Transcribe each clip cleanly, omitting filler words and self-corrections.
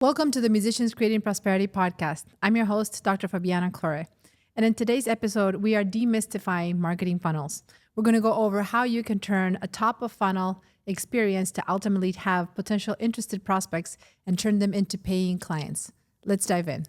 Welcome to the Musicians Creating Prosperity podcast. I'm your host, Dr. Fabiana Clore. And in today's episode, we are demystifying marketing funnels. We're going to go over how you can turn a top of funnel experience to ultimately have potential interested prospects and turn them into paying clients. Let's dive in.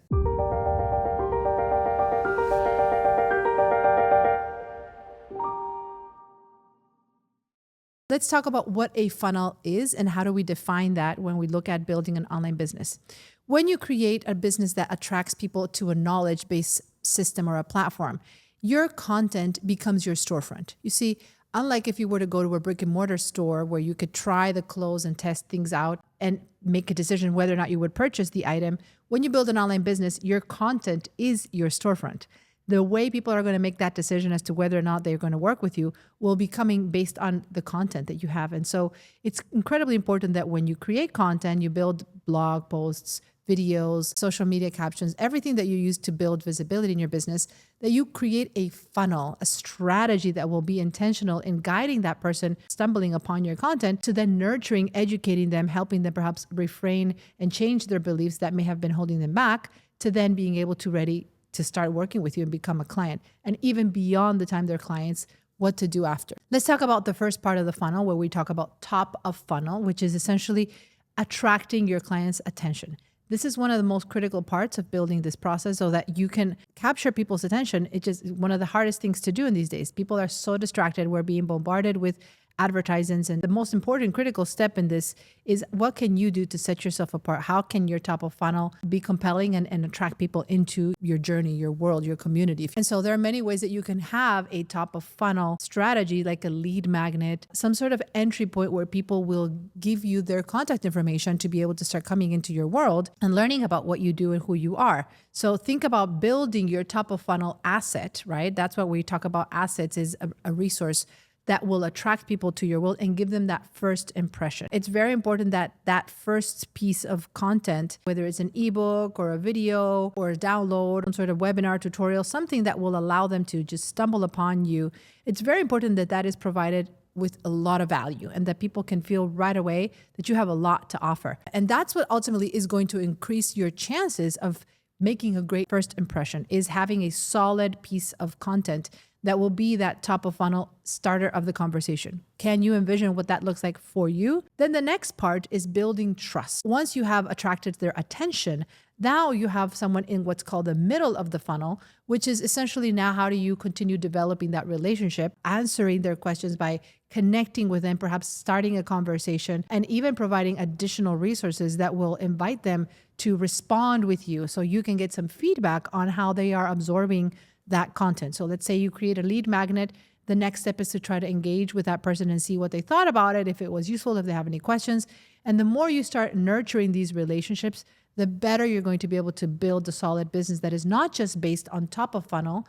Let's talk about what a funnel is and how do we define that when we look at building an online business. When you create a business that attracts people to a knowledge-based system or a platform, your content becomes your storefront. You see, unlike if you were to go to a brick and mortar store where you could try the clothes and test things out and make a decision whether or not you would purchase the item, when you build an online business, your content is your storefront. The way people are going to make that decision as to whether or not they're going to work with you will be coming based on the content that you have. And so it's incredibly important that when you create content, you build blog posts, videos, social media captions, everything that you use to build visibility in your business, that you create a funnel, a strategy that will be intentional in guiding that person stumbling upon your content to then nurturing, educating them, helping them perhaps refrain and change their beliefs that may have been holding them back to then being able to ready to start working with you and become a client. And even beyond the time they're clients, what to do after. Let's talk about the first part of the funnel where we talk about top of funnel, which is essentially attracting your client's attention. This is one of the most critical parts of building this process so that you can capture people's attention. It's just one of the hardest things to do in these days. People are so distracted. We're being bombarded with advertisements. And the most important critical step in this is what can you do to set yourself apart? How can your top of funnel be compelling and attract people into your journey, your world, your community? And so there are many ways that you can have a top of funnel strategy, like a lead magnet, some sort of entry point where people will give you their contact information to be able to start coming into your world and learning about what you do and who you are. So think about building your top of funnel asset, right? That's what we talk about. Assets is a resource that will attract people to your world and give them that first impression. It's very important that that first piece of content, whether it's an ebook or a video or a download, some sort of webinar tutorial, something that will allow them to just stumble upon you, it's very important that that is provided with a lot of value and that people can feel right away that you have a lot to offer. And that's what ultimately is going to increase your chances of making a great first impression, is having a solid piece of content that will be that top of funnel starter of the conversation. Can you envision what that looks like for you? Then the next part is building trust. Once you have attracted their attention, now you have someone in what's called the middle of the funnel, which is essentially now how do you continue developing that relationship, answering their questions by connecting with them, perhaps starting a conversation, and even providing additional resources that will invite them to respond with you so you can get some feedback on how they are absorbing that content. So let's say you create a lead magnet. The next step is to try to engage with that person and see what they thought about it, if it was useful, if they have any questions. And the more you start nurturing these relationships, the better you're going to be able to build a solid business that is not just based on top of funnel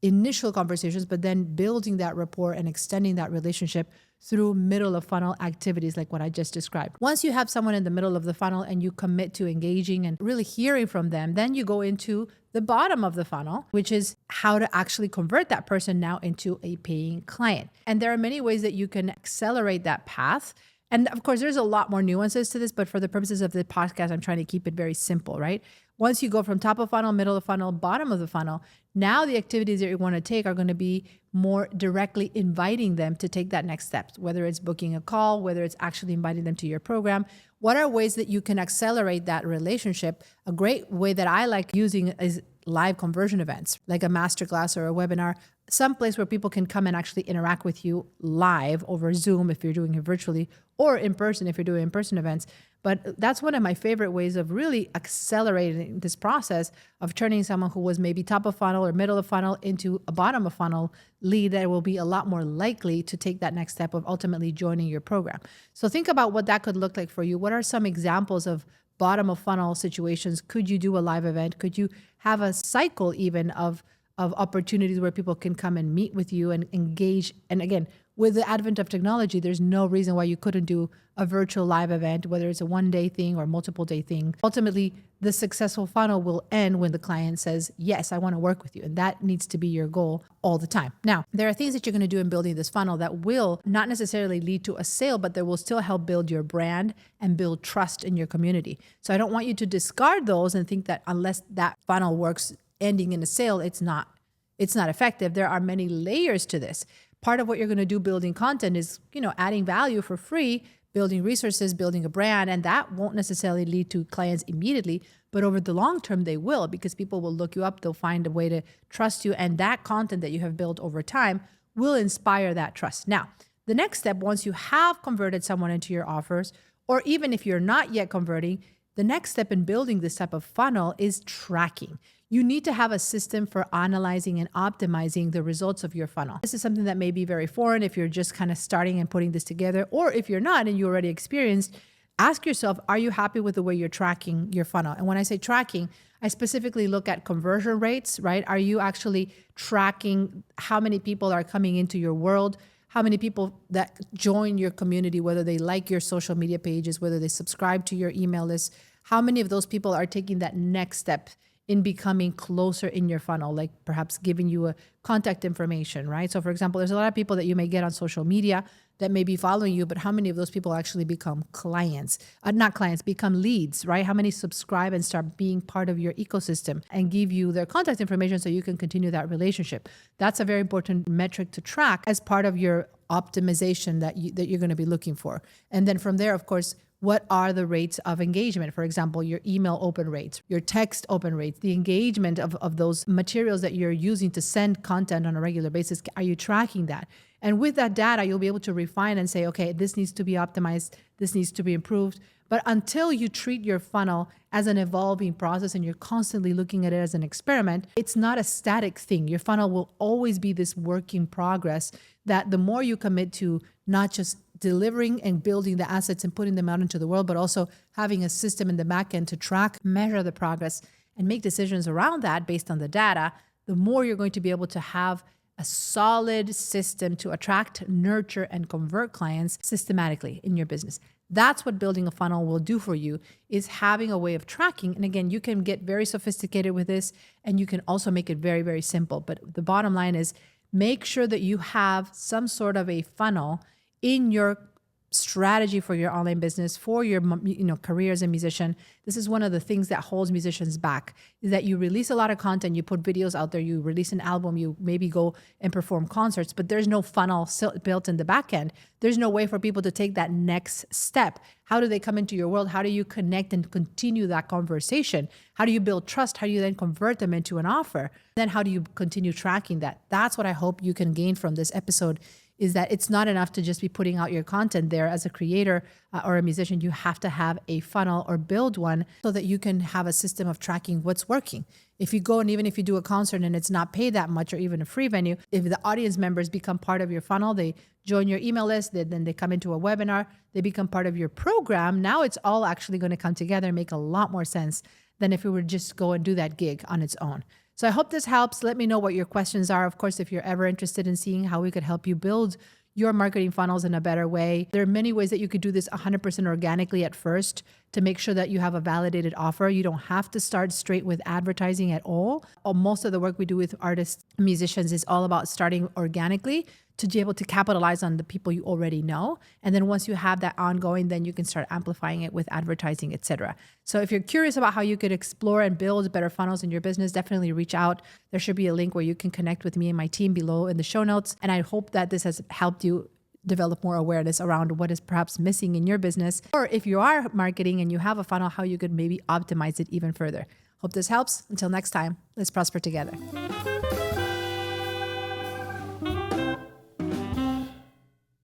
initial conversations, but then building that rapport and extending that relationship through middle of funnel activities like what I just described. Once you have someone in the middle of the funnel and you commit to engaging and really hearing from them, then you go into the bottom of the funnel, which is how to actually convert that person now into a paying client. And there are many ways that you can accelerate that path. And of course, there's a lot more nuances to this, but for the purposes of the podcast, I'm trying to keep it very simple, right? Once you go from top of funnel, middle of funnel, bottom of the funnel, now the activities that you want to take are going to be more directly inviting them to take that next step, whether it's booking a call, whether it's actually inviting them to your program. What are ways that you can accelerate that relationship? A great way that I like using is live conversion events, like a masterclass or a webinar, someplace where people can come and actually interact with you live over Zoom if you're doing it virtually, or in person if you're doing in-person events. But that's one of my favorite ways of really accelerating this process of turning someone who was maybe top of funnel or middle of funnel into a bottom of funnel lead that will be a lot more likely to take that next step of ultimately joining your program. So think about what that could look like for you. What are some examples of bottom of funnel situations? Could you do a live event? Could you have a cycle even of opportunities where people can come and meet with you and engage? And again, with the advent of technology, there's no reason why you couldn't do a virtual live event, whether it's a 1-day thing or multiple day thing. Ultimately, the successful funnel will end when the client says, yes, I want to work with you. And that needs to be your goal all the time. Now, there are things that you're going to do in building this funnel that will not necessarily lead to a sale, but they will still help build your brand and build trust in your community. So I don't want you to discard those and think that unless that funnel works ending in a sale, it's not effective. There are many layers to this. Part of what you're going to do building content is, adding value for free, building resources, building a brand, and that won't necessarily lead to clients immediately, but over the long term, they will, because people will look you up, they'll find a way to trust you, and that content that you have built over time will inspire that trust. Now, the next step, once you have converted someone into your offers, or even if you're not yet converting, the next step in building this type of funnel is tracking. You need to have a system for analyzing and optimizing the results of your funnel. This is something that may be very foreign if you're just kind of starting and putting this together, or if you're not and you already experienced, ask yourself, are you happy with the way you're tracking your funnel? And when I say tracking, I specifically look at conversion rates, right? Are you actually tracking how many people are coming into your world? How many people that join your community, whether they like your social media pages, whether they subscribe to your email list, how many of those people are taking that next step in becoming closer in your funnel, like perhaps giving you a contact information, right? So for example, there's a lot of people that you may get on social media that may be following you, but how many of those people actually become clients? Not clients, become leads, right? How many subscribe and start being part of your ecosystem and give you their contact information so you can continue that relationship? That's a very important metric to track as part of your optimization that you're going to be looking for. And then from there, of course, what are the rates of engagement? For example, your email open rates, your text open rates, the engagement of those materials that you're using to send content on a regular basis. Are you tracking that? And with that data, you'll be able to refine and say, okay, this needs to be optimized, this needs to be improved. But until you treat your funnel as an evolving process and you're constantly looking at it as an experiment, it's not a static thing. Your funnel will always be this work in progress that the more you commit to not just delivering and building the assets and putting them out into the world, but also having a system in the back end to track, measure the progress, and make decisions around that based on the data, the more you're going to be able to have a solid system to attract, nurture, and convert clients systematically in your business. That's what building a funnel will do for you, is having a way of tracking. And again, you can get very sophisticated with this, and you can also make it very, very simple. But the bottom line is make sure that you have some sort of a funnel in your strategy for your online business, for your career as a musician. This is one of the things that holds musicians back, is that you release a lot of content, you put videos out there, you release an album, you maybe go and perform concerts, but there's no funnel built in the back end. There's no way for people to take that next step. How do they come into your world? How do you connect and continue that conversation? How do you build trust? How do you then convert them into an offer? Then how do you continue tracking that? That's what I hope you can gain from this episode, is that it's not enough to just be putting out your content there as a creator or a musician. You have to have a funnel or build one so that you can have a system of tracking what's working. If you go and even if you do a concert and it's not paid that much or even a free venue, if the audience members become part of your funnel, they join your email list, then they come into a webinar, they become part of your program. Now it's all actually going to come together and make a lot more sense than if we were just go and do that gig on its own. So I hope this helps. Let me know what your questions are. Of course, if you're ever interested in seeing how we could help you build your marketing funnels in a better way, there are many ways that you could do this 100% organically at first to make sure that you have a validated offer. You don't have to start straight with advertising at all. Most of the work we do with artists, musicians is all about starting organically to be able to capitalize on the people you already know. And then once you have that ongoing, then you can start amplifying it with advertising, etc. So if you're curious about how you could explore and build better funnels in your business, definitely reach out. There should be a link where you can connect with me and my team below in the show notes. And I hope that this has helped you develop more awareness around what is perhaps missing in your business. Or if you are marketing and you have a funnel, how you could maybe optimize it even further. Hope this helps. Until next time, let's prosper together.